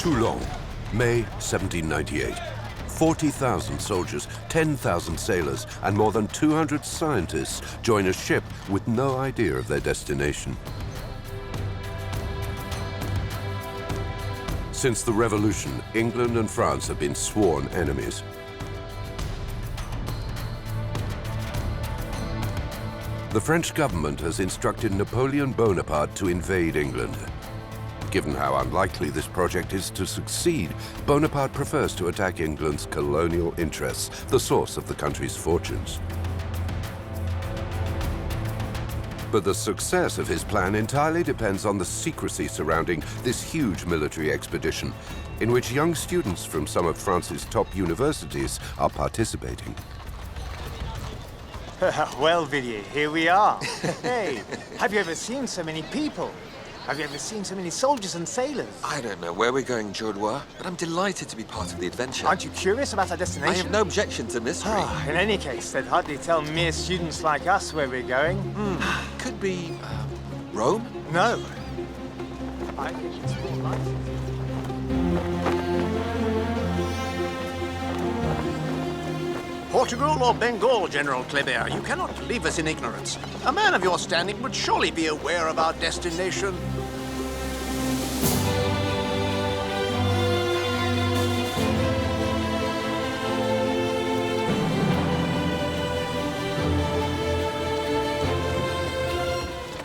Toulon, May 1798. 40,000 soldiers, 10,000 sailors, and more than 200 scientists join a ship with no idea of their destination. Since the Revolution, England and France have been sworn enemies. The French government has instructed Napoleon Bonaparte to invade England. Given how unlikely this project is to succeed, Bonaparte prefers to attack England's colonial interests, the source of the country's fortunes. But the success of his plan entirely depends on the secrecy surrounding this huge military expedition, in which young students from some of France's top universities are participating. Well, Villiers, here we are. Hey, have you ever seen so many people? Have you ever seen so many soldiers and sailors? I don't know where we're going, Directoire, but I'm delighted to be part of the adventure. Aren't you curious about our destination? I have no objection to mystery. In any case, they'd hardly tell mere students like us where we're going. Could be, Rome? No. I think it's more likely. Portugal or Bengal, General Kleber, you cannot leave us in ignorance. A man of your standing would surely be aware of our destination.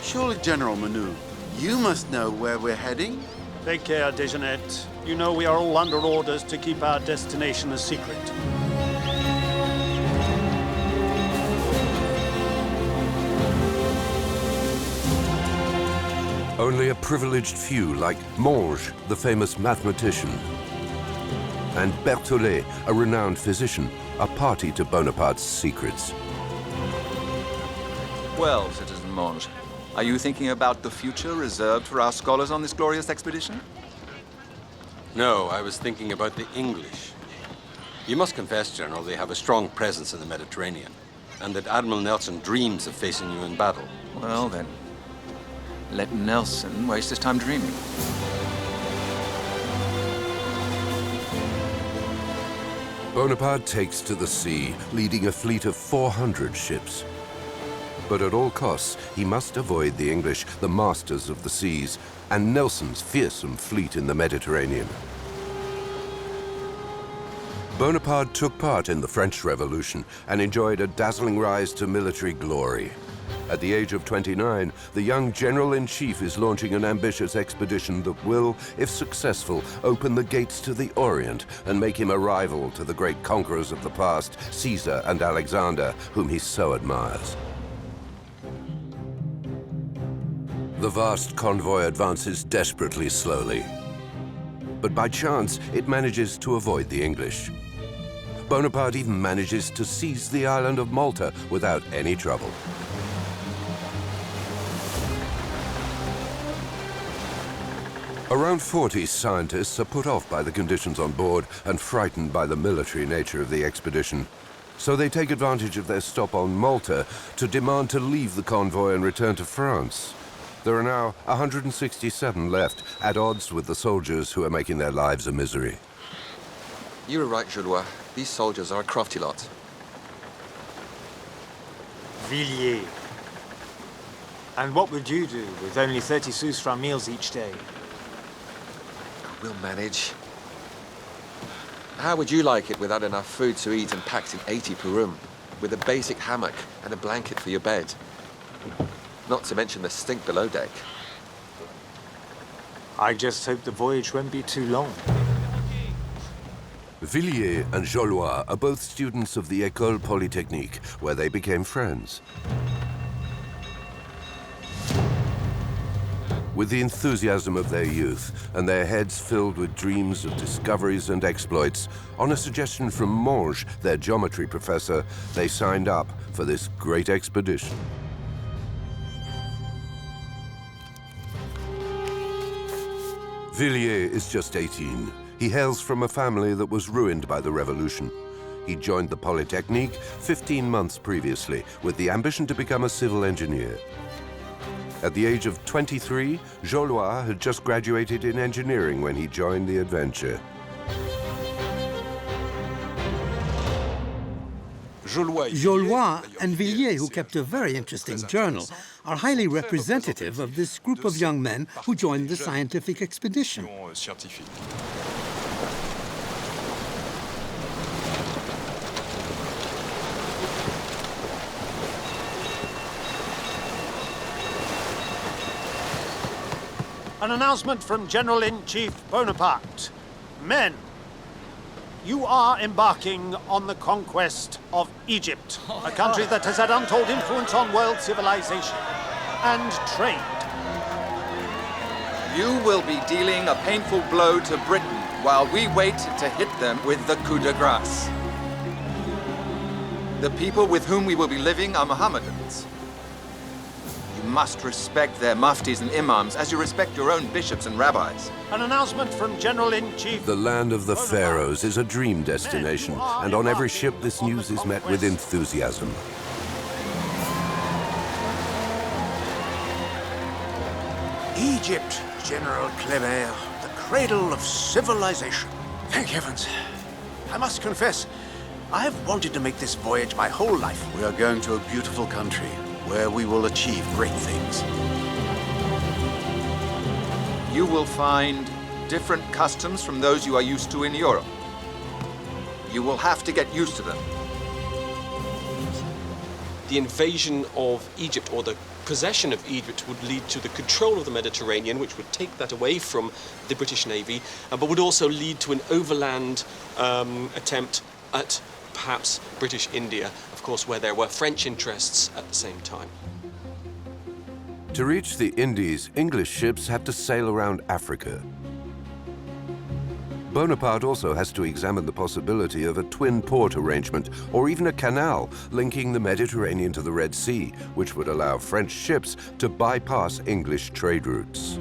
Surely, General Manu, you must know where we're heading? Take care, Dejanette. You know we are all under orders to keep our destination a secret. Only a privileged few like Monge, the famous mathematician, and Berthollet, a renowned physician, are party to Bonaparte's secrets. Well, Citizen Monge, are you thinking about the future reserved for our scholars on this glorious expedition? No, I was thinking about the English. You must confess, General, they have a strong presence in the Mediterranean, and that Admiral Nelson dreams of facing you in battle. Well, then, let Nelson waste his time dreaming. Bonaparte takes to the sea, leading a fleet of 400 ships. But at all costs, he must avoid the English, the masters of the seas, and Nelson's fearsome fleet in the Mediterranean. Bonaparte took part in the French Revolution and enjoyed a dazzling rise to military glory. At the age of 29, the young general-in-chief is launching an ambitious expedition that will, if successful, open the gates to the Orient and make him a rival to the great conquerors of the past, Caesar and Alexander, whom he so admires. The vast convoy advances desperately slowly. But by chance, it manages to avoid the English. Bonaparte even manages to seize the island of Malta without any trouble. Around 40 scientists are put off by the conditions on board and frightened by the military nature of the expedition. So they take advantage of their stop on Malta to demand to leave the convoy and return to France. There are now 167 left, at odds with the soldiers who are making their lives a misery. You were right, Directoire. These soldiers are a crafty lot. Villiers. And what would you do with only 30 sous for our meals each day? We'll manage. How would you like it without enough food to eat and packed in 80 per room, with a basic hammock and a blanket for your bed? Not to mention the stink below deck. I just hope the voyage won't be too long. Villiers and Jollois are both students of the École Polytechnique, where they became friends. With the enthusiasm of their youth and their heads filled with dreams of discoveries and exploits, on a suggestion from Monge, their geometry professor, they signed up for this great expedition. Villiers is just 18. He hails from a family that was ruined by the Revolution. He joined the Polytechnique 15 months previously with the ambition to become a civil engineer. At the age of 23, Hourlier had just graduated in engineering when he joined the adventure. Hourlier and Villiers, who kept a very interesting journal, are highly representative of this group of young men who joined the scientific expedition. An announcement from General-in-Chief Bonaparte. Men, you are embarking on the conquest of Egypt, a country that has had untold influence on world civilization and trade. You will be dealing a painful blow to Britain while we wait to hit them with the coup de grace. The people with whom we will be living are Mohammedans. You must respect their muftis and imams as you respect your own bishops and rabbis. An announcement from General-in-Chief. The land of the pharaohs is a dream destination, and on every ship this news is met with enthusiasm. Egypt, General Kleber, the cradle of civilization. Thank heavens. I must confess, I have wanted to make this voyage my whole life. We are going to a beautiful country where we will achieve great things. You will find different customs from those you are used to in Europe. You will have to get used to them. The invasion of Egypt, or the possession of Egypt, would lead to the control of the Mediterranean, which would take that away from the British Navy, but would also lead to an overland attempt at perhaps British India, of course, where there were French interests at the same time. To reach the Indies, English ships have to sail around Africa. Bonaparte also has to examine the possibility of a twin port arrangement, or even a canal linking the Mediterranean to the Red Sea, which would allow French ships to bypass English trade routes.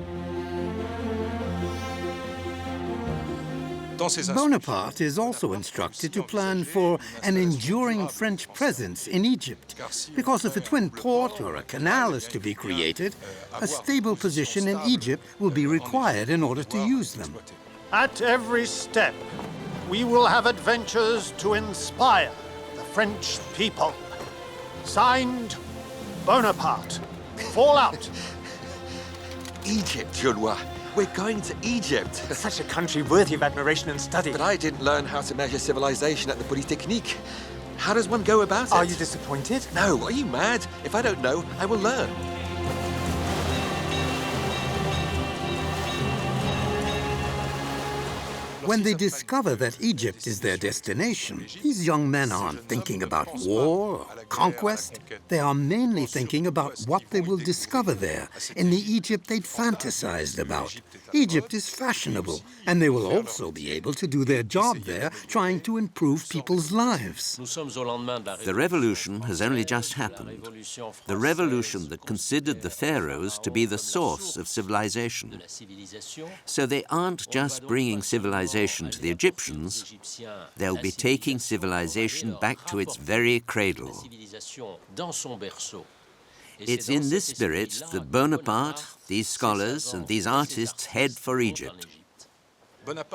Bonaparte is also instructed to plan for an enduring French presence in Egypt, because if a twin port or a canal is to be created, a stable position in Egypt will be required in order to use them. At every step, we will have adventures to inspire the French people. Signed, Bonaparte. Fallout. Egypt, Hourlier. We're going to Egypt. Such a country worthy of admiration and study. But I didn't learn how to measure civilization at the Polytechnique. How does one go about it? Are you disappointed? No, are you mad? If I don't know, I will learn. When they discover that Egypt is their destination, these young men aren't thinking about war or conquest. They are mainly thinking about what they will discover there, in the Egypt they'd fantasized about. Egypt is fashionable, and they will also be able to do their job there, trying to improve people's lives. The revolution has only just happened. The revolution that considered the pharaohs to be the source of civilization. So they aren't just bringing civilization to the Egyptians, they'll be taking civilization back to its very cradle. It's in this spirit that Bonaparte, these scholars, and these artists head for Egypt.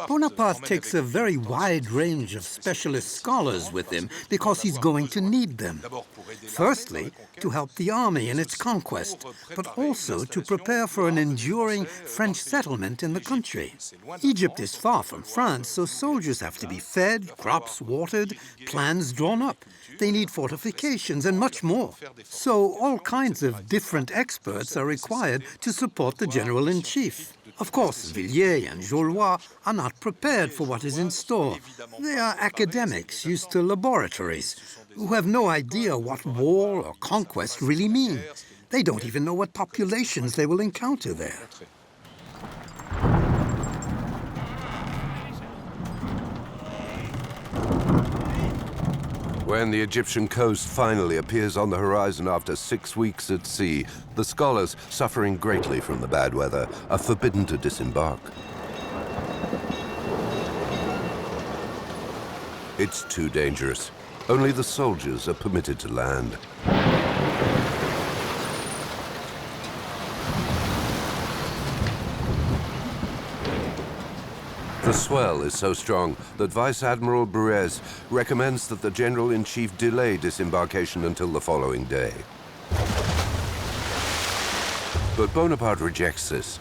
Bonaparte takes a very wide range of specialist scholars with him because he's going to need them. Firstly, to help the army in its conquest, but also to prepare for an enduring French settlement in the country. Egypt is far from France, so soldiers have to be fed, crops watered, plans drawn up. They need fortifications and much more. So all kinds of different experts are required to support the General-in-Chief. Of course, Villiers and Hourlier are not prepared for what is in store. They are academics used to laboratories who have no idea what war or conquest really mean. They don't even know what populations they will encounter there. When the Egyptian coast finally appears on the horizon after 6 weeks at sea, the scholars, suffering greatly from the bad weather, are forbidden to disembark. It's too dangerous. Only the soldiers are permitted to land. The swell is so strong that Vice Admiral Burez recommends that the General-in-Chief delay disembarkation until the following day. But Bonaparte rejects this.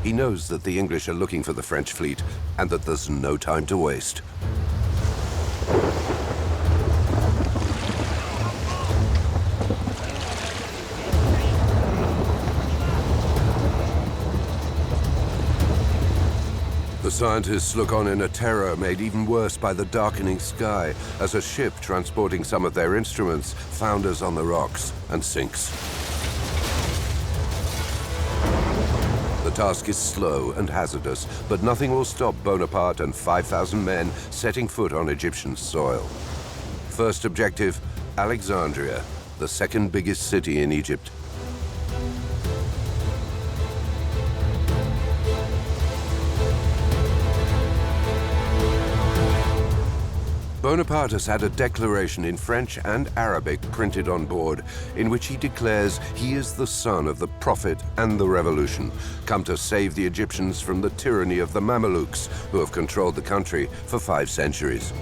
He knows that the English are looking for the French fleet and that there's no time to waste. The scientists look on in a terror made even worse by the darkening sky as a ship transporting some of their instruments founders on the rocks and sinks. The task is slow and hazardous, but nothing will stop Bonaparte and 5,000 men setting foot on Egyptian soil. First objective, Alexandria, the second biggest city in Egypt. Bonaparte has had a declaration in French and Arabic printed on board, in which he declares he is the son of the Prophet and the Revolution, come to save the Egyptians from the tyranny of the Mamelukes, who have controlled the country for 5 centuries.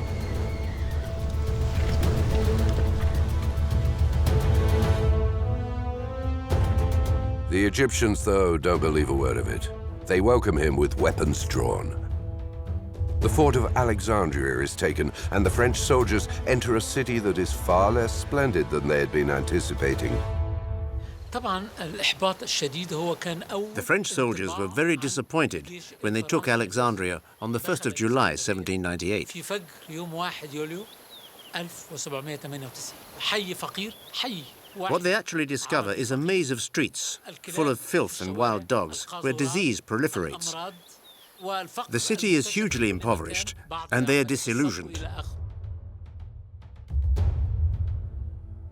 The Egyptians, though, don't believe a word of it. They welcome him with weapons drawn. The fort of Alexandria is taken, and the French soldiers enter a city that is far less splendid than they had been anticipating. The French soldiers were very disappointed when they took Alexandria on the 1st of July, 1798. What they actually discover is a maze of streets full of filth and wild dogs where disease proliferates. The city is hugely impoverished, and they are disillusioned.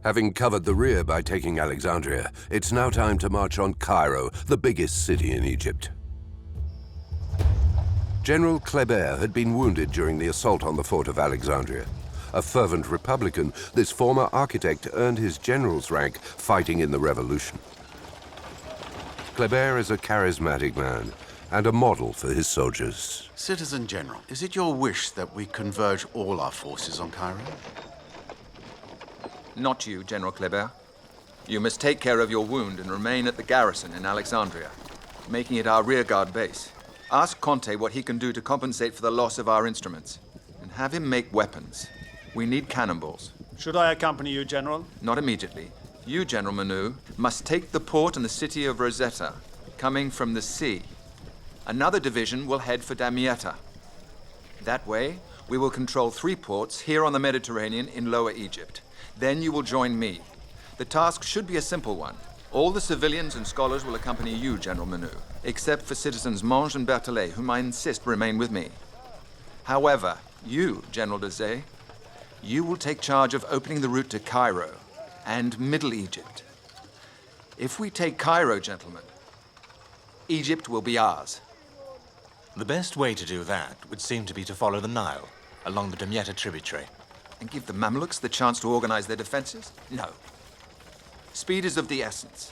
Having covered the rear by taking Alexandria, it's now time to march on Cairo, the biggest city in Egypt. General Kléber had been wounded during the assault on the fort of Alexandria. A fervent Republican, this former architect earned his general's rank fighting in the revolution. Kléber is a charismatic man and a model for his soldiers. Citizen General, is it your wish that we converge all our forces on Cairo? Not you, General Kléber. You must take care of your wound and remain at the garrison in Alexandria, making it our rearguard base. Ask Conte what he can do to compensate for the loss of our instruments, and have him make weapons. We need cannonballs. Should I accompany you, General? Not immediately. You, General Manu, must take the port and the city of Rosetta, coming from the sea. Another division will head for Damietta. That way, we will control 3 ports here on the Mediterranean in Lower Egypt. Then you will join me. The task should be a simple one. All the civilians and scholars will accompany you, General Manu, except for citizens Monge and Berthollet, whom I insist remain with me. However, you, General Dezay, you will take charge of opening the route to Cairo and Middle Egypt. If we take Cairo, gentlemen, Egypt will be ours. The best way to do that would seem to be to follow the Nile, along the Damietta tributary. And give the Mamluks the chance to organize their defenses? No. Speed is of the essence.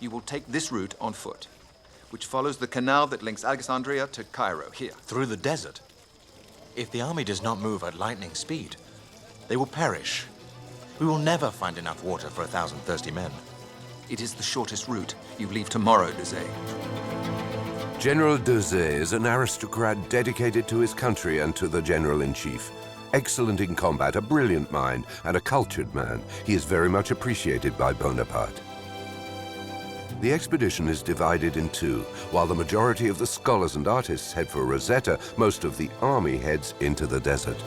You will take this route on foot, which follows the canal that links Alexandria to Cairo, here. Through the desert? If the army does not move at lightning speed, they will perish. We will never find enough water for 1,000 thirsty men. It is the shortest route. You leave tomorrow, Dezay. General Dezay is an aristocrat dedicated to his country and to the General-in-Chief. Excellent in combat, a brilliant mind, and a cultured man, he is very much appreciated by Bonaparte. The expedition is divided in 2. While the majority of the scholars and artists head for Rosetta, most of the army heads into the desert.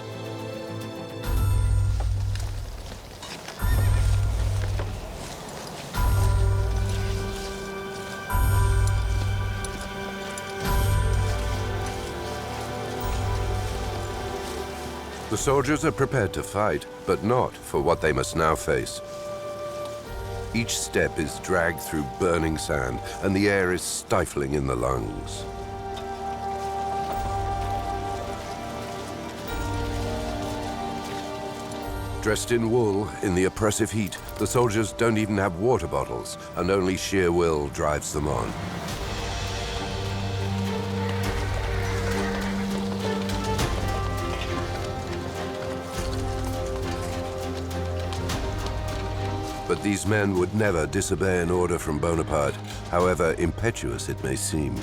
The soldiers are prepared to fight, but not for what they must now face. Each step is dragged through burning sand, and the air is stifling in the lungs. Dressed in wool, in the oppressive heat, the soldiers don't even have water bottles, and only sheer will drives them on. But these men would never disobey an order from Bonaparte, however impetuous it may seem.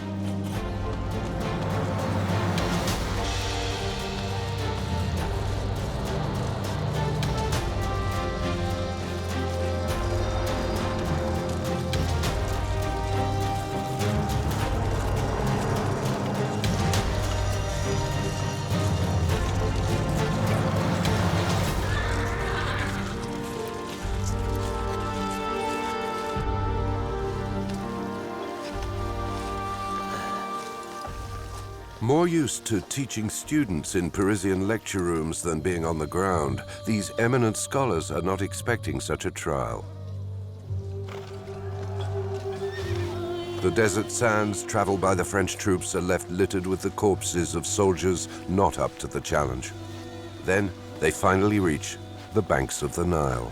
More used to teaching students in Parisian lecture rooms than being on the ground, these eminent scholars are not expecting such a trial. The desert sands traveled by the French troops are left littered with the corpses of soldiers not up to the challenge. Then they finally reach the banks of the Nile.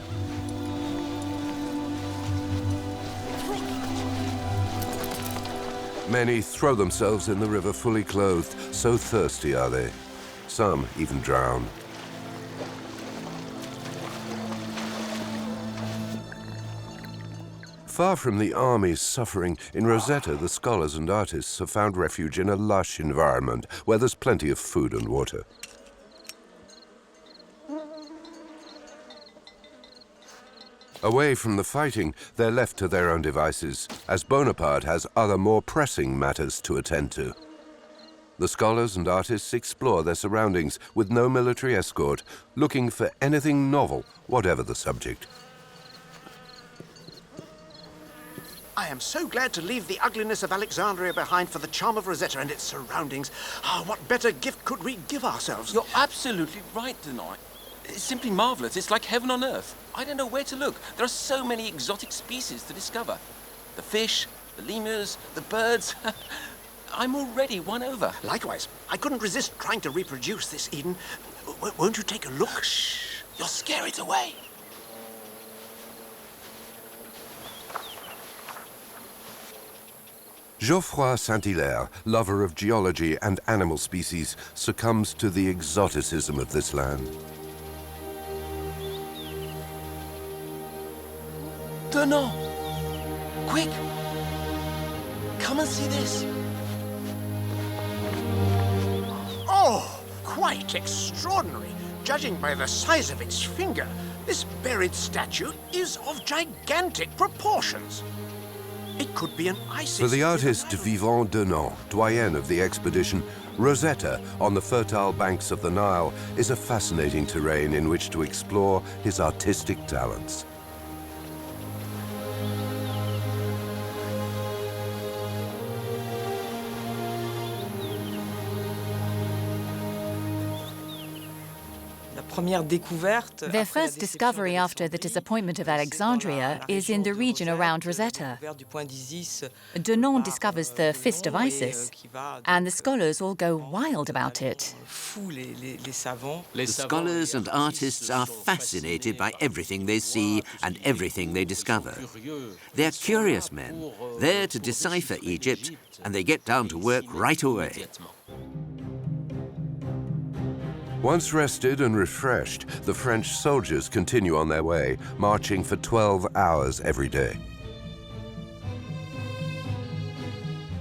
Many throw themselves in the river fully clothed, so thirsty are they. Some even drown. Far from the army's suffering, in Rosetta the scholars and artists have found refuge in a lush environment where there's plenty of food and water. Away from the fighting, they're left to their own devices, as Bonaparte has other more pressing matters to attend to. The scholars and artists explore their surroundings with no military escort, looking for anything novel, whatever the subject. I am so glad to leave the ugliness of Alexandria behind for the charm of Rosetta and its surroundings. Ah, what better gift could we give ourselves? You're absolutely right, Denai. It's simply marvelous. It's like heaven on earth. I don't know where to look. There are so many exotic species to discover. The fish, the lemurs, the birds. I'm already won over. Likewise. I couldn't resist trying to reproduce this Eden. Won't you take a look? Shh. You'll scare it away. Geoffroy Saint-Hilaire, lover of geology and animal species, succumbs to the exoticism of this land. Toulon! Quick! Come and see this. Oh, quite extraordinary. Judging by the size of its finger, this buried statue is of gigantic proportions. It could be an Isis. For the artist Vivant Denon, doyen of the expedition, Rosetta, on the fertile banks of the Nile, is a fascinating terrain in which to explore his artistic talents. Their first discovery after the disappointment of Alexandria is in the region around Rosetta. Denon discovers the Fist of Isis, and the scholars all go wild about it. The scholars and artists are fascinated by everything they see and everything they discover. They're curious men, there to decipher Egypt, and they get down to work right away. Once rested and refreshed, the French soldiers continue on their way, marching for 12 hours every day.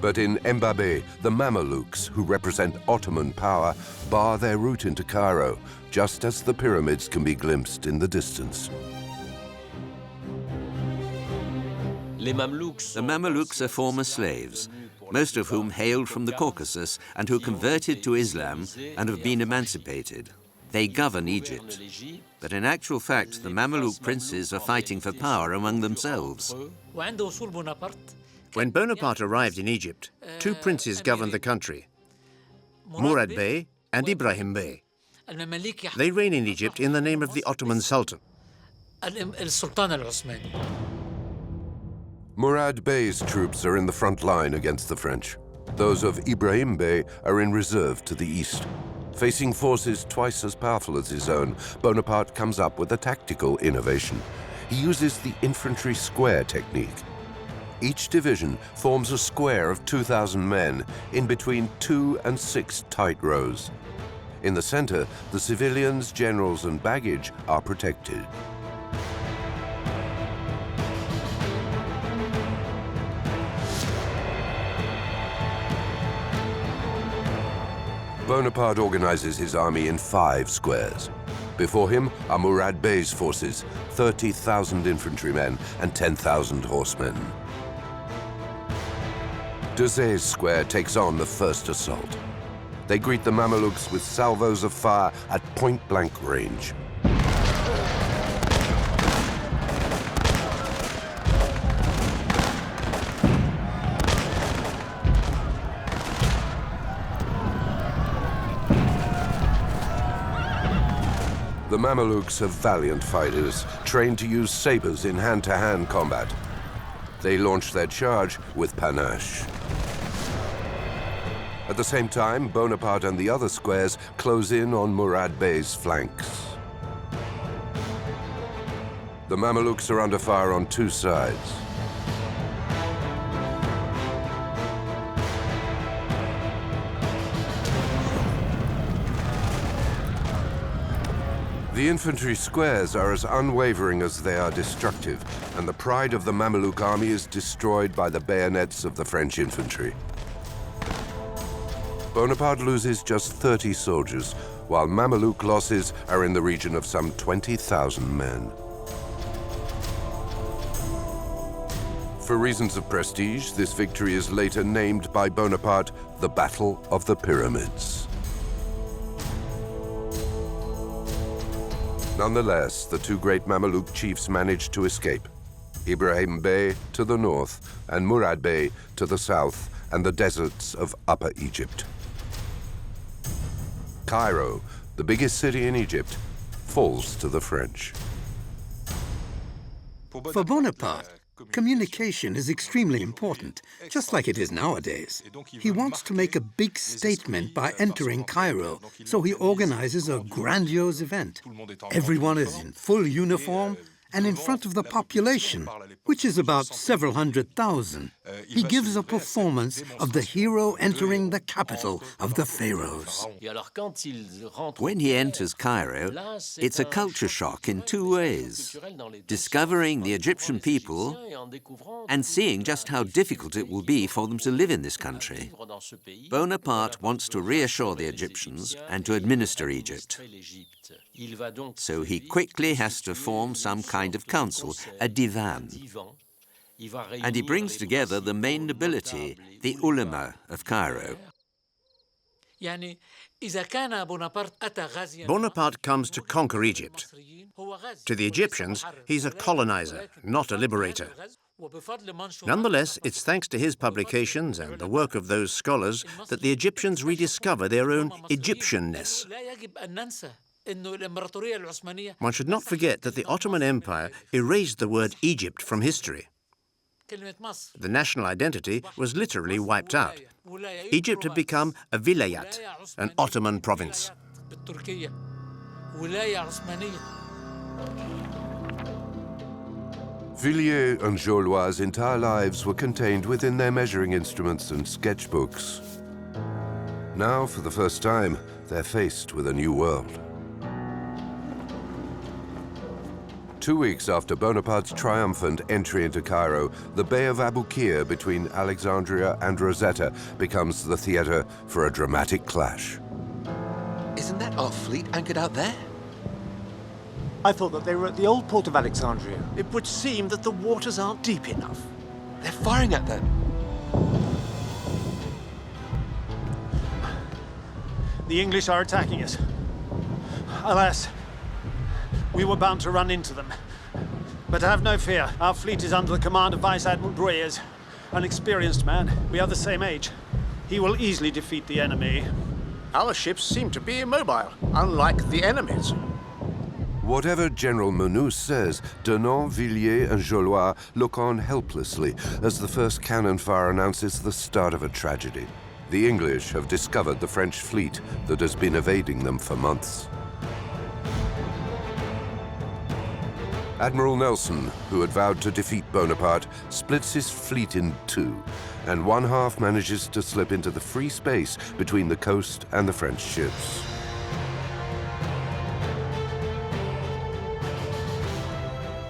But in Mbabe, the Mamelukes, who represent Ottoman power, bar their route into Cairo, just as the pyramids can be glimpsed in the distance. The Mamelukes are former slaves, most of whom hailed from the Caucasus and who converted to Islam and have been emancipated. They govern Egypt. But in actual fact, the Mameluke princes are fighting for power among themselves. When Bonaparte arrived in Egypt, two princes governed the country, Murad Bey and Ibrahim Bey. They reign in Egypt in the name of the Ottoman Sultan. Murad Bey's troops are in the front line against the French. Those of Ibrahim Bey are in reserve to the east. Facing forces twice as powerful as his own, Bonaparte comes up with a tactical innovation. He uses the infantry square technique. Each division forms a square of 2,000 men in between 2 and 6 tight rows. In the center, the civilians, generals, and baggage are protected. Bonaparte organizes his army in 5 squares. Before him are Murad Bey's forces, 30,000 infantrymen and 10,000 horsemen. DOCSIDE square takes on the first assault. They greet the Mamelukes with salvos of fire at point-blank range. The Mamelukes are valiant fighters, trained to use sabers in hand-to-hand combat. They launch their charge with panache. At the same time, Bonaparte and the other squares close in on Murad Bey's flanks. The Mamelukes are under fire on 2 sides. The infantry squares are as unwavering as they are destructive, and the pride of the Mameluke army is destroyed by the bayonets of the French infantry. Bonaparte loses just 30 soldiers, while Mameluke losses are in the region of some 20,000 men. For reasons of prestige, this victory is later named by Bonaparte the Battle of the Pyramids. Nonetheless, the 2 great Mameluke chiefs managed to escape. Ibrahim Bey to the north and Murad Bey to the south and the deserts of Upper Egypt. Cairo, the biggest city in Egypt, falls to the French. For Bonaparte, communication is extremely important, just like it is nowadays. He wants to make a big statement by entering Cairo, so he organizes a grandiose event. Everyone is in full uniform and in front of the population, which is about several 100,000. He gives a performance of the hero entering the capital of the pharaohs. When he enters Cairo, it's a culture shock in 2 ways: discovering the Egyptian people and seeing just how difficult it will be for them to live in this country. Bonaparte wants to reassure the Egyptians and to administer Egypt. So he quickly has to form some kind of council, a divan. And he brings together the main nobility, the ulama of Cairo. Bonaparte comes to conquer Egypt. To the Egyptians, he's a colonizer, not a liberator. Nonetheless, it's thanks to his publications and the work of those scholars that the Egyptians rediscover their own Egyptianness. One should not forget that the Ottoman Empire erased the word Egypt from history. The national identity was literally wiped out. Egypt had become a vilayat, an Ottoman province. Villiers and Joalois' entire lives were contained within their measuring instruments and sketchbooks. Now, for the first time, they're faced with a new world. 2 weeks after Bonaparte's triumphant entry into Cairo, the Bay of Abukir between Alexandria and Rosetta becomes the theater for a dramatic clash. Isn't that our fleet anchored out there? I thought that they were at the old port of Alexandria. It would seem that the waters aren't deep enough. They're firing at them. The English are attacking us. Alas, we were bound to run into them. But have no fear. Our fleet is under the command of Vice Admiral Droyers, an experienced man. We are the same age. He will easily defeat the enemy. Our ships seem to be immobile, unlike the enemy's. Whatever General Menou says, Denon, Villiers, and Joalois look on helplessly as the first cannon fire announces the start of a tragedy. The English have discovered the French fleet that has been evading them for months. Admiral Nelson, who had vowed to defeat Bonaparte, splits his fleet in 2, and one half manages to slip into the free space between the coast and the French ships.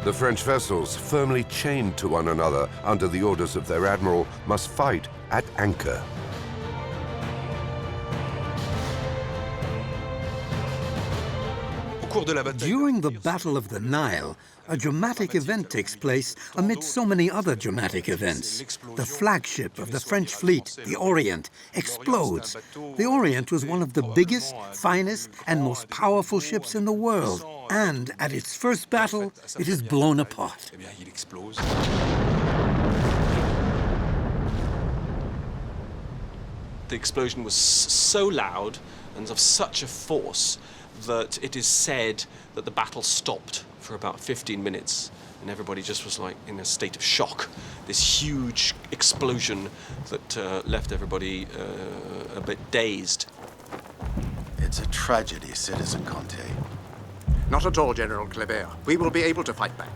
The French vessels, firmly chained to one another under the orders of their admiral, must fight at anchor. During the Battle of the Nile, a dramatic event takes place amid so many other dramatic events. The flagship of the French fleet, the Orient, explodes. The Orient was one of the biggest, finest, and most powerful ships in the world. And at its first battle, it is blown apart. The explosion was so loud and of such a force that it is said that the battle stopped for about 15 minutes and everybody just was like in a state of shock. This huge explosion that left everybody a bit dazed. It's a tragedy, Citizen Conte. Not at all, General Kleber. We will be able to fight back.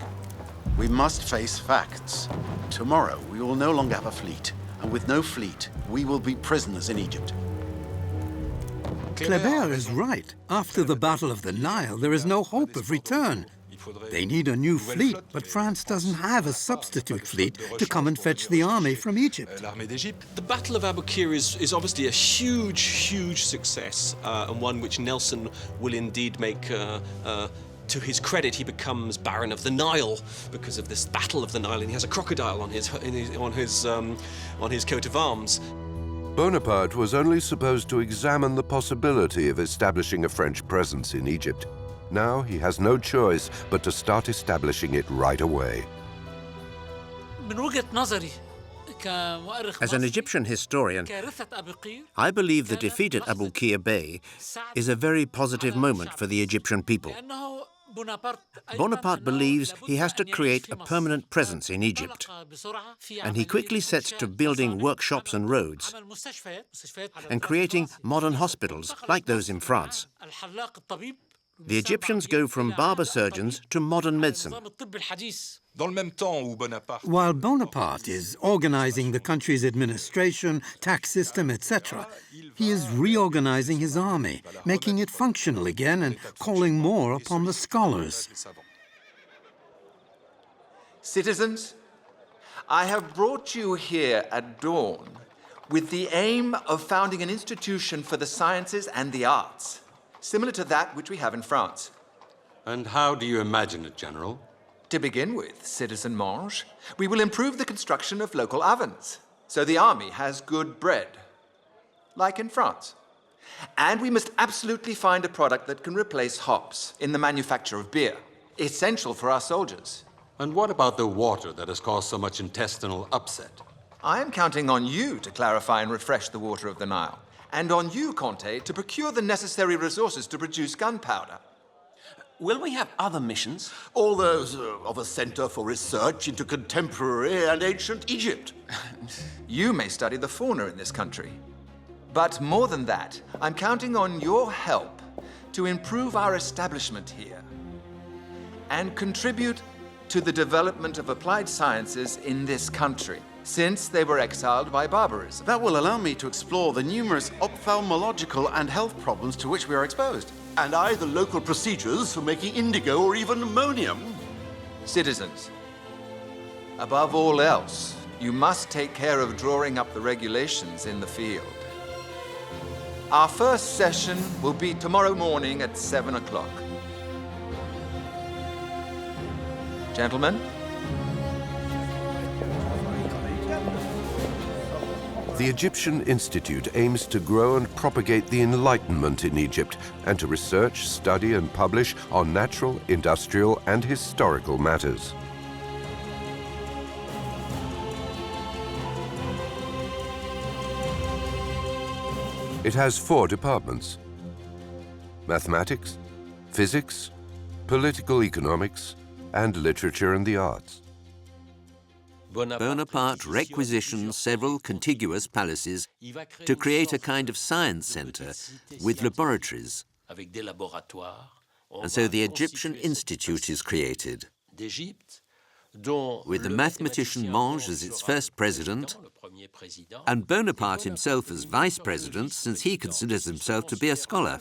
We must face facts. Tomorrow, we will no longer have a fleet. And with no fleet, we will be prisoners in Egypt. Kleber is right. After the Battle of the Nile, there is no hope of return. They need a new fleet, but France doesn't have a substitute fleet to come and fetch the army from Egypt. The Battle of Abukir is obviously a huge, huge success, and one which Nelson will indeed make to his credit. He becomes Baron of the Nile because of this Battle of the Nile, and he has a crocodile on his coat of arms. Bonaparte was only supposed to examine the possibility of establishing a French presence in Egypt. Now he has no choice but to start establishing it right away. As an Egyptian historian, I believe the defeat at Abukir Bay is a very positive moment for the Egyptian people. Bonaparte believes he has to create a permanent presence in Egypt, and he quickly sets to building workshops and roads and creating modern hospitals like those in France. The Egyptians go from barber surgeons to modern medicine. While Bonaparte is organizing the country's administration, tax system, etc., he is reorganizing his army, making it functional again and calling more upon the scholars. Citizens, I have brought you here at dawn with the aim of founding an institution for the sciences and the arts, similar to that which we have in France. And how do you imagine it, General? To begin with, Citizen Monge, we will improve the construction of local ovens, so the army has good bread, like in France. And we must absolutely find a product that can replace hops in the manufacture of beer, essential for our soldiers. And what about the water that has caused so much intestinal upset? I am counting on you to clarify and refresh the water of the Nile, and on you, Conte, to procure the necessary resources to produce gunpowder. Will we have other missions? All those of a center for research into contemporary and ancient Egypt. You may study the fauna in this country. But more than that, I'm counting on your help to improve our establishment here and contribute to the development of applied sciences in this country, since they were exiled by barbarism. That will allow me to explore the numerous ophthalmological and health problems to which we are exposed. And the local procedures for making indigo or even ammonium. Citizens, above all else, you must take care of drawing up the regulations in the field. Our first session will be tomorrow morning at 7 o'clock. Gentlemen? The Egyptian Institute aims to grow and propagate the Enlightenment in Egypt and to research, study and publish on natural, industrial and historical matters. It has 4 departments: mathematics, physics, political economics, and literature and the arts. Bonaparte requisitioned several contiguous palaces to create a kind of science center with laboratories. And so the Egyptian Institute is created, with the mathematician Monge as its first president, and Bonaparte himself as vice president, since he considers himself to be a scholar.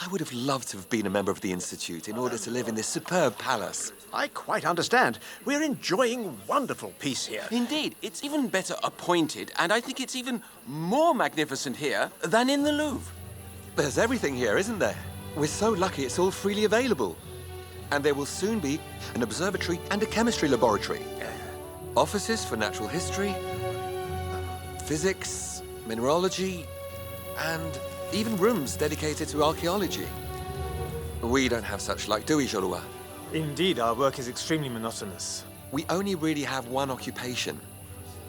I would have loved to have been a member of the Institute in order to live in this superb palace. I quite understand. We're enjoying wonderful peace here. Indeed, it's even better appointed, and I think it's even more magnificent here than in the Louvre. There's everything here, isn't there? We're so lucky it's all freely available. And there will soon be an observatory and a chemistry laboratory. Offices for natural history, physics, mineralogy, and even rooms dedicated to archaeology. We don't have such luck, do we, Hourlier? Indeed, our work is extremely monotonous. We only really have one occupation,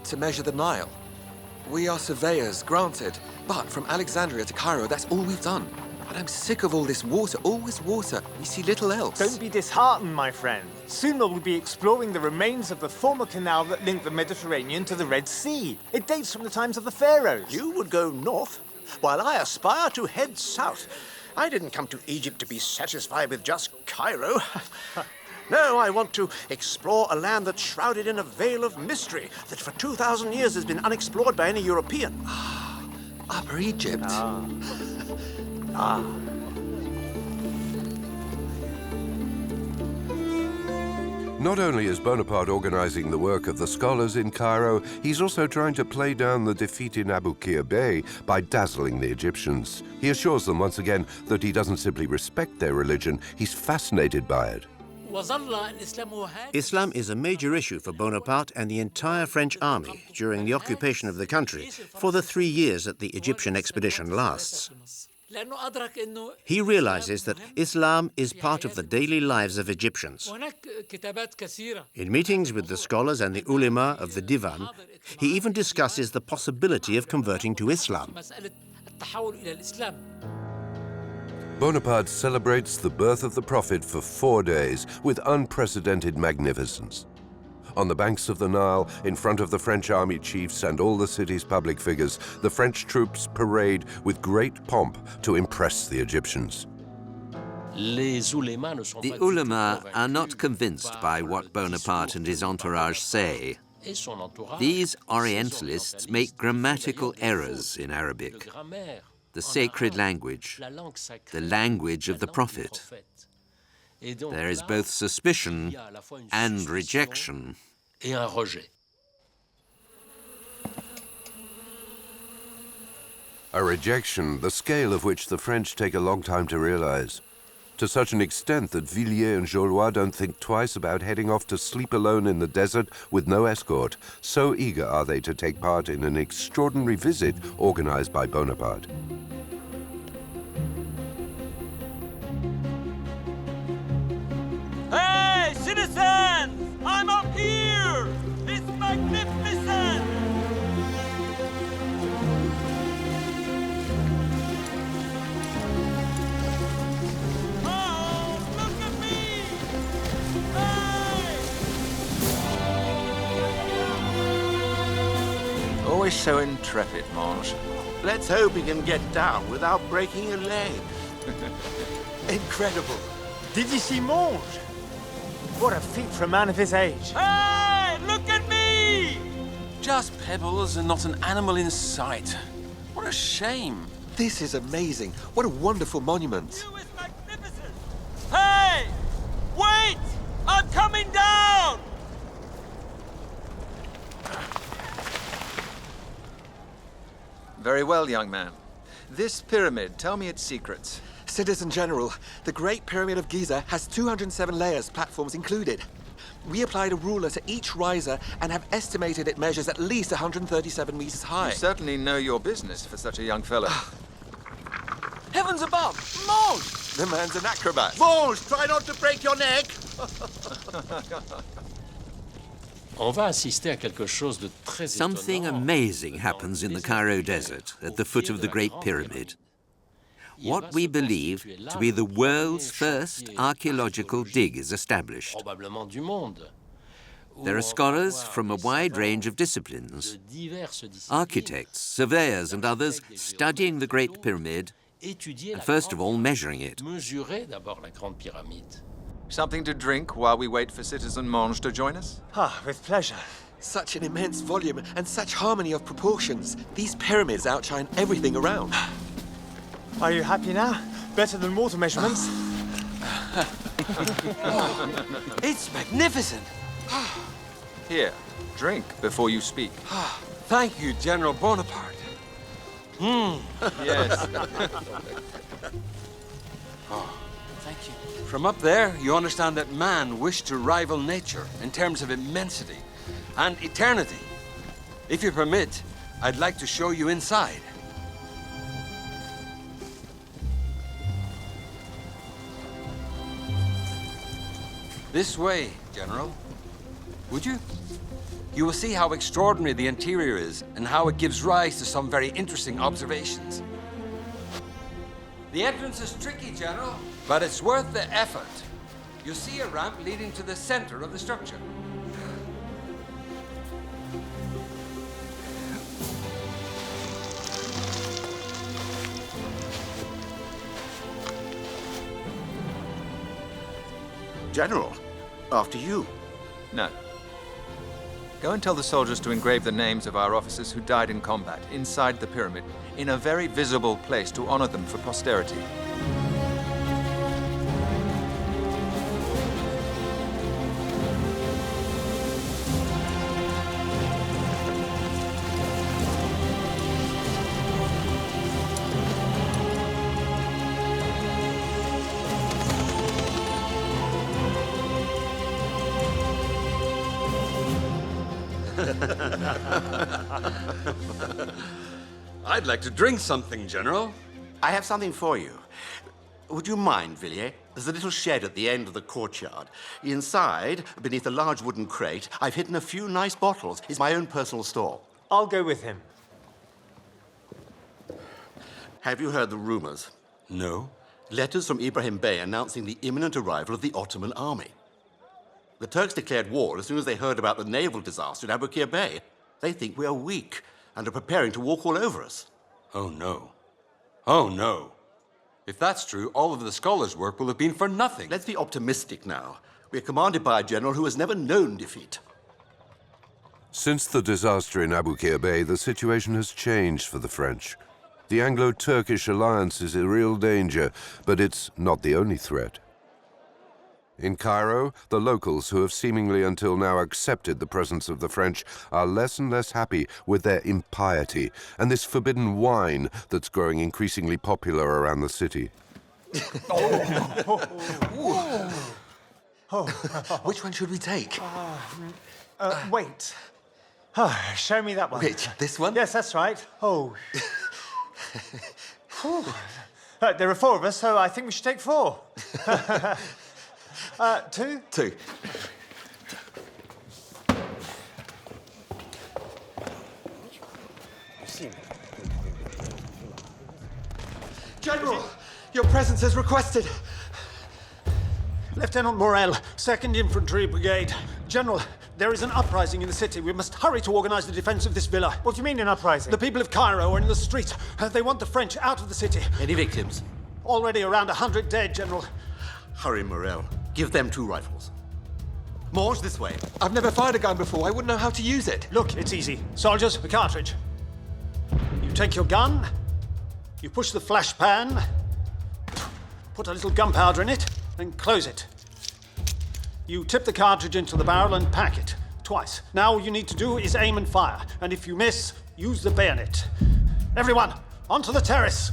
to measure the Nile. We are surveyors, granted, but from Alexandria to Cairo, that's all we've done. And I'm sick of all this water, always water. We see little else. Don't be disheartened, my friend. Soon we'll be exploring the remains of the former canal that linked the Mediterranean to the Red Sea. It dates from the times of the pharaohs. You would go north, while I aspire to head south. I didn't come to Egypt to be satisfied with just Cairo. No, I want to explore a land that's shrouded in a veil of mystery that for 2,000 years has been unexplored by any European. Upper Egypt. Not only is Bonaparte organizing the work of the scholars in Cairo, he's also trying to play down the defeat in Abukir Bay by dazzling the Egyptians. He assures them once again that he doesn't simply respect their religion, he's fascinated by it. Islam is a major issue for Bonaparte and the entire French army during the occupation of the country for the 3 years that the Egyptian expedition lasts. He realizes that Islam is part of the daily lives of Egyptians. In meetings with the scholars and the ulema of the Divan, he even discusses the possibility of converting to Islam. Bonaparte celebrates the birth of the Prophet for 4 days with unprecedented magnificence. On the banks of the Nile, in front of the French army chiefs and all the city's public figures, the French troops parade with great pomp to impress the Egyptians. The ulema are not convinced by what Bonaparte and his entourage say. These Orientalists make grammatical errors in Arabic, the sacred language, the language of the Prophet. There is both suspicion and rejection. A rejection, the scale of which the French take a long time to realize. To such an extent that Villiers and Joly don't think twice about heading off to sleep alone in the desert with no escort. So eager are they to take part in an extraordinary visit organized by Bonaparte. Hey, citizens! I'm up here! It's magnificent! Oh, look at me! Hey! Always so intrepid, Mange. Let's hope he can get down without breaking a leg. Incredible. Did you see Monge? What a feat for a man of his age. Hey, look at me! Just pebbles and not an animal in sight. What a shame. This is amazing. What a wonderful monument. Hey! Wait! I'm coming down! Very well, young man. This pyramid, tell me its secrets. Citizen General, the Great Pyramid of Giza has 207 layers, platforms included. We applied a ruler to each riser and have estimated it measures at least 137 meters high. You certainly know your business for such a young fellow. Heavens above! Mange! The man's an acrobat. Voyage, try not to break your neck! Something amazing happens in the Cairo desert at the foot of the Great Pyramid. What we believe to be the world's first archaeological dig is established. There are scholars from a wide range of disciplines, architects, surveyors and others studying the Great Pyramid and first of all measuring it. Something to drink while we wait for Citizen Mange to join us? With pleasure. Such an immense volume and such harmony of proportions. These pyramids outshine everything around. Are you happy now? Better than water measurements. It's magnificent. Here, drink before you speak. Thank you, General Bonaparte. Yes. Thank you. From up there, you understand that man wished to rival nature in terms of immensity and eternity. If you permit, I'd like to show you inside. This way, General. Would you? You will see how extraordinary the interior is and how it gives rise to some very interesting observations. The entrance is tricky, General, but it's worth the effort. You'll see a ramp leading to the center of the structure. General, after you. No. Go and tell the soldiers to engrave the names of our officers who died in combat inside the pyramid, in a very visible place to honor them for posterity. I'd like to drink something, General. I have something for you. Would you mind, Villiers? There's a little shed at the end of the courtyard. Inside, beneath a large wooden crate, I've hidden a few nice bottles. It's my own personal store. I'll go with him. Have you heard the rumors? No. Letters from Ibrahim Bey announcing the imminent arrival of the Ottoman army. The Turks declared war as soon as they heard about the naval disaster in Abukir Bay. They think we are weak and are preparing to walk all over us. Oh, no. Oh, no. If that's true, all of the scholars' work will have been for nothing. Let's be optimistic now. We are commanded by a general who has never known defeat. Since the disaster in Abukir Bay, the situation has changed for the French. The Anglo-Turkish alliance is a real danger, but it's not the only threat. In Cairo, the locals, who have seemingly until now accepted the presence of the French, are less and less happy with their impiety and this forbidden wine that's growing increasingly popular around the city. Which one should we take? Wait. Show me that one. Which? This one? Yes, that's right. Oh. There are 4 of us, so I think we should take 4. 2? 2. General, your presence is requested. Lieutenant Morel, 2nd Infantry Brigade. General, there is an uprising in the city. We must hurry to organize the defense of this villa. What do you mean an uprising? The people of Cairo are in the street. They want the French out of the city. Any victims? Already around 100 dead, General. Hurry, Morel. Give them 2 rifles. Mange, this way. I've never fired a gun before. I wouldn't know how to use it. Look, it's easy. Soldiers, a cartridge. You take your gun, you push the flash pan, put a little gunpowder in it, and close it. You tip the cartridge into the barrel and pack it. Twice. Now all you need to do is aim and fire. And if you miss, use the bayonet. Everyone, onto the terrace.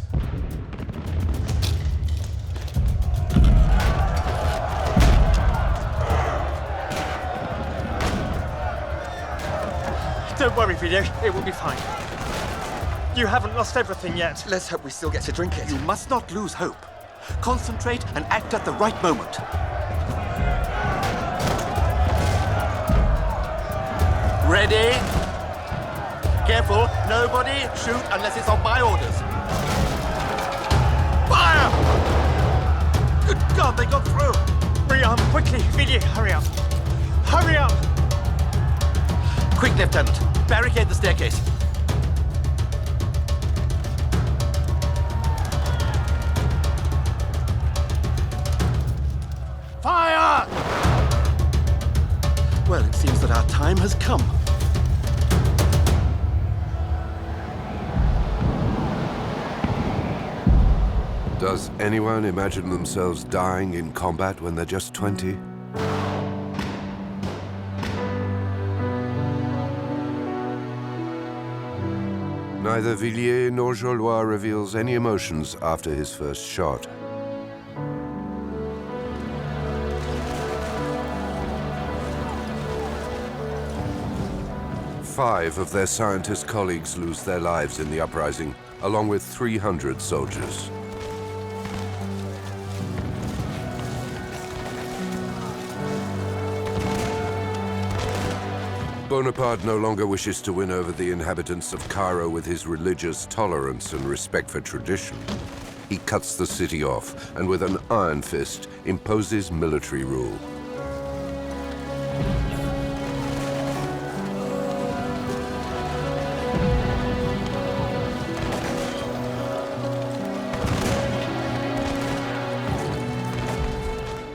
Don't worry, Villiers. It will be fine. You haven't lost everything yet. Let's hope we still get to drink it. You must not lose hope. Concentrate and act at the right moment. Ready? Careful, nobody shoot unless it's on my orders. Fire! Good God, they got through! Rearm, quickly! Villiers, hurry up! Hurry up! Quick, Lieutenant. Barricade the staircase. Fire! Well, it seems that our time has come. Does anyone imagine themselves dying in combat when they're just 20? Neither Villiers nor Jourlier reveals any emotions after his first shot. Five of their scientist colleagues lose their lives in the uprising, along with 300 soldiers. Bonaparte no longer wishes to win over the inhabitants of Cairo with his religious tolerance and respect for tradition. He cuts the city off and with an iron fist imposes military rule.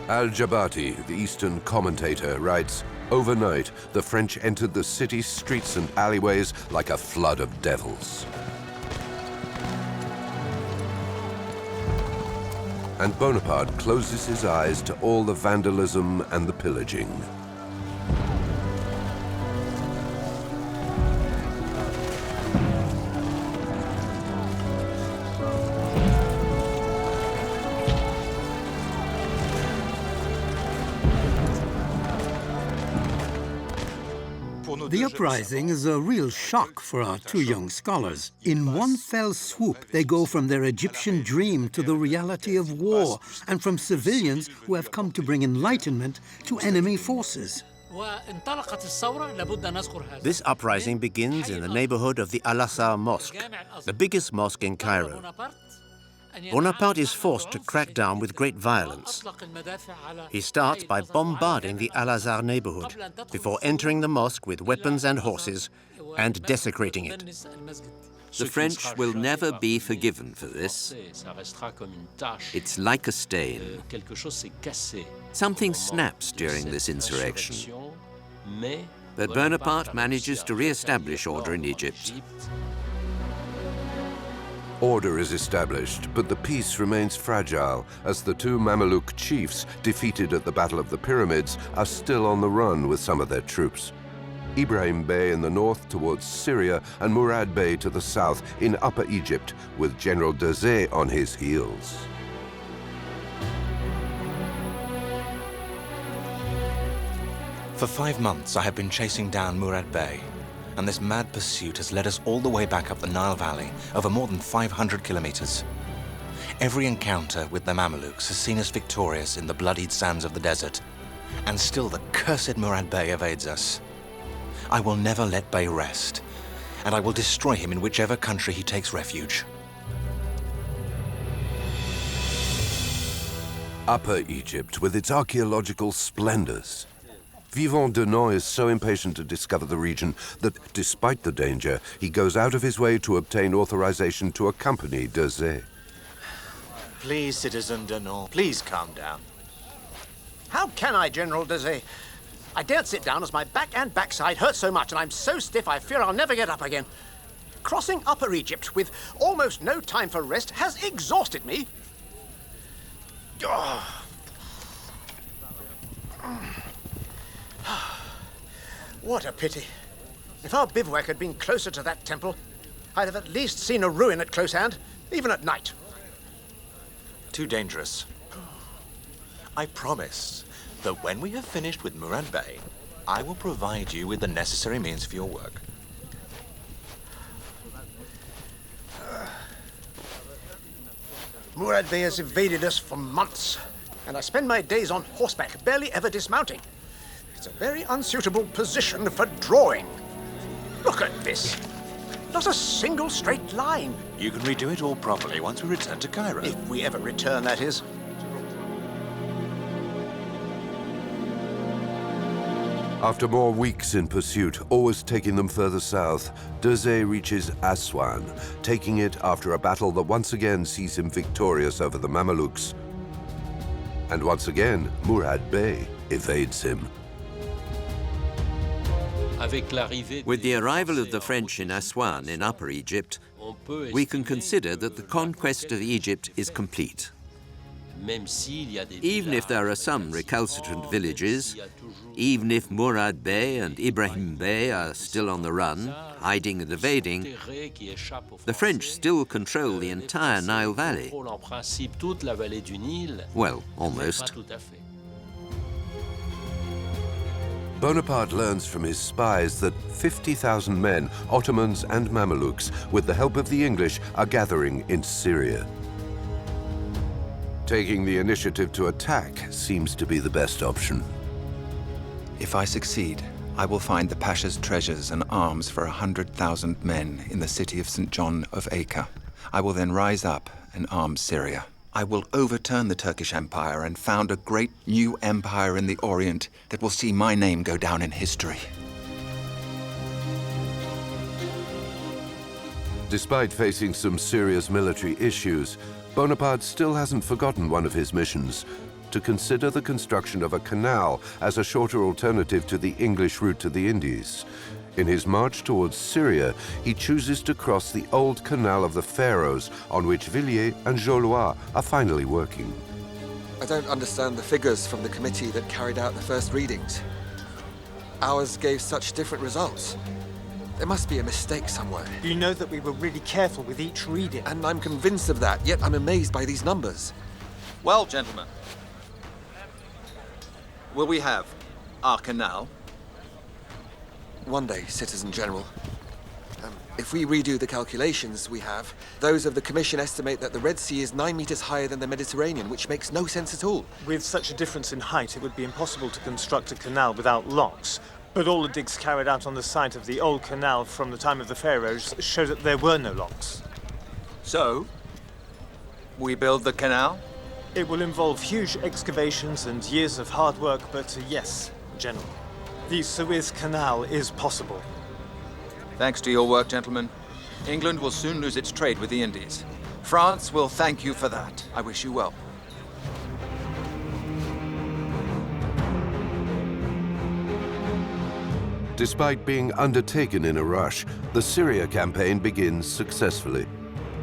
Al-Jabati, the Eastern commentator, writes, "Overnight, the French entered the city's streets and alleyways like a flood of devils." And Bonaparte closes his eyes to all the vandalism and the pillaging. The uprising is a real shock for our two young scholars. In one fell swoop, they go from their Egyptian dream to the reality of war, and from civilians who have come to bring enlightenment to enemy forces. This uprising begins in the neighborhood of the Al-Azhar Mosque, the biggest mosque in Cairo. Bonaparte is forced to crack down with great violence. He starts by bombarding the Al-Azhar neighborhood before entering the mosque with weapons and horses and desecrating it. The French will never be forgiven for this. It's like a stain. Something snaps during this insurrection. But Bonaparte manages to re-establish order in Egypt. Order is established, but the peace remains fragile as the two Mameluke chiefs defeated at the Battle of the Pyramids are still on the run with some of their troops. Ibrahim Bey in the north towards Syria and Murad Bey to the south in Upper Egypt with General DOCSIDE on his heels. For 5 months I have been chasing down Murad Bey, and this mad pursuit has led us all the way back up the Nile Valley, over more than 500 kilometers. Every encounter with the Mamelukes has seen us victorious in the bloodied sands of the desert, and still the cursed Murad Bey evades us. I will never let Bey rest, and I will destroy him in whichever country he takes refuge. Upper Egypt with its archaeological splendors. Vivant Denon is so impatient to discover the region that, despite the danger, he goes out of his way to obtain authorization to accompany DOCSIDE. Please, Citizen Denon, please calm down. How can I, General DOCSIDE? I daren't sit down as my back and backside hurt so much, and I'm so stiff I fear I'll never get up again. Crossing Upper Egypt with almost no time for rest has exhausted me. Oh. What a pity. If our bivouac had been closer to that temple, I'd have at least seen a ruin at close hand, even at night. Too dangerous. I promise that when we have finished with Murad Bey, I will provide you with the necessary means for your work. Murad Bey has evaded us for months, and I spend my days on horseback, barely ever dismounting. It's a very unsuitable position for drawing. Look at this. Not a single straight line. You can redo it all properly once we return to Cairo. If we ever return, that is. After more weeks in pursuit, always taking them further south, DOCSIDE reaches Aswan, taking it after a battle that once again sees him victorious over the Mamelukes. And once again, Murad Bey evades him. With the arrival of the French in Aswan in Upper Egypt, we can consider that the conquest of Egypt is complete. Even if there are some recalcitrant villages, even if Murad Bey and Ibrahim Bey are still on the run, hiding and evading, the French still control the entire Nile Valley. Well, almost. Bonaparte learns from his spies that 50,000 men, Ottomans and Mamelukes, with the help of the English, are gathering in Syria. Taking the initiative to attack seems to be the best option. If I succeed, I will find the Pasha's treasures and arms for 100,000 men in the city of St. John of Acre. I will then rise up and arm Syria. I will overturn the Turkish Empire and found a great new empire in the Orient that will see my name go down in history. Despite facing some serious military issues, Bonaparte still hasn't forgotten one of his missions: to consider the construction of a canal as a shorter alternative to the English route to the Indies. In his march towards Syria, he chooses to cross the old canal of the pharaohs, on which Villiers and Jollois are finally working. I don't understand the figures from the committee that carried out the first readings. Ours gave such different results. There must be a mistake somewhere. You know that we were really careful with each reading. And I'm convinced of that, yet I'm amazed by these numbers. Well, gentlemen, will we have our canal? One day, Citizen General. If we redo the calculations we have, those of the Commission estimate that the Red Sea is 9 meters higher than the Mediterranean, which makes no sense at all. With such a difference in height, it would be impossible to construct a canal without locks. But all the digs carried out on the site of the old canal from the time of the pharaohs show that there were no locks. So, we build the canal? It will involve huge excavations and years of hard work, but yes, General. The Suez Canal is possible. Thanks to your work, gentlemen, England will soon lose its trade with the Indies. France will thank you for that. I wish you well. Despite being undertaken in a rush, the Syria campaign begins successfully.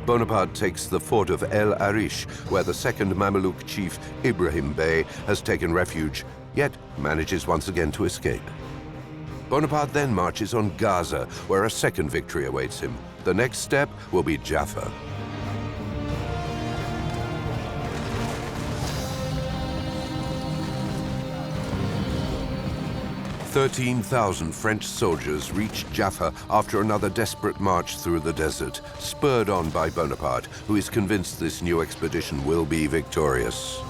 Bonaparte takes the fort of El Arish, where the second Mameluke chief, Ibrahim Bey, has taken refuge, yet manages once again to escape. Bonaparte then marches on Gaza, where a second victory awaits him. The next step will be Jaffa. "13,000 French soldiers reached Jaffa after another desperate march through the desert, spurred on by Bonaparte, who is convinced this new expedition will be victorious.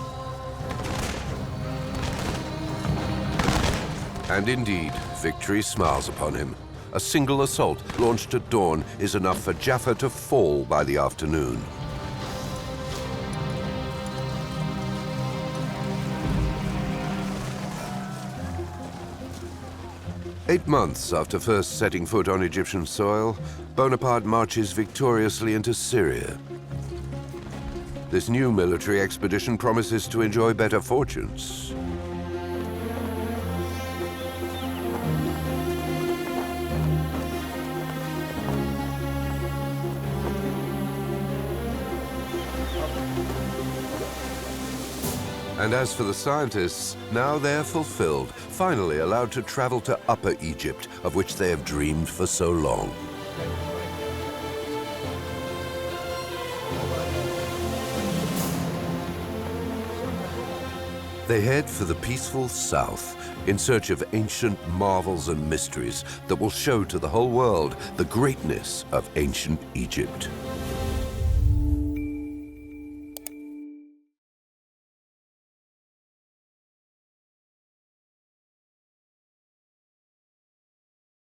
And indeed, victory smiles upon him. A single assault launched at dawn is enough for Jaffa to fall by the afternoon. Eight months after first setting foot on Egyptian soil, Bonaparte marches victoriously into Syria. This new military expedition promises to enjoy better fortunes. And as for the scientists, now they're fulfilled, finally allowed to travel to Upper Egypt, of which they have dreamed for so long. They head for the peaceful south, in search of ancient marvels and mysteries that will show to the whole world the greatness of ancient Egypt.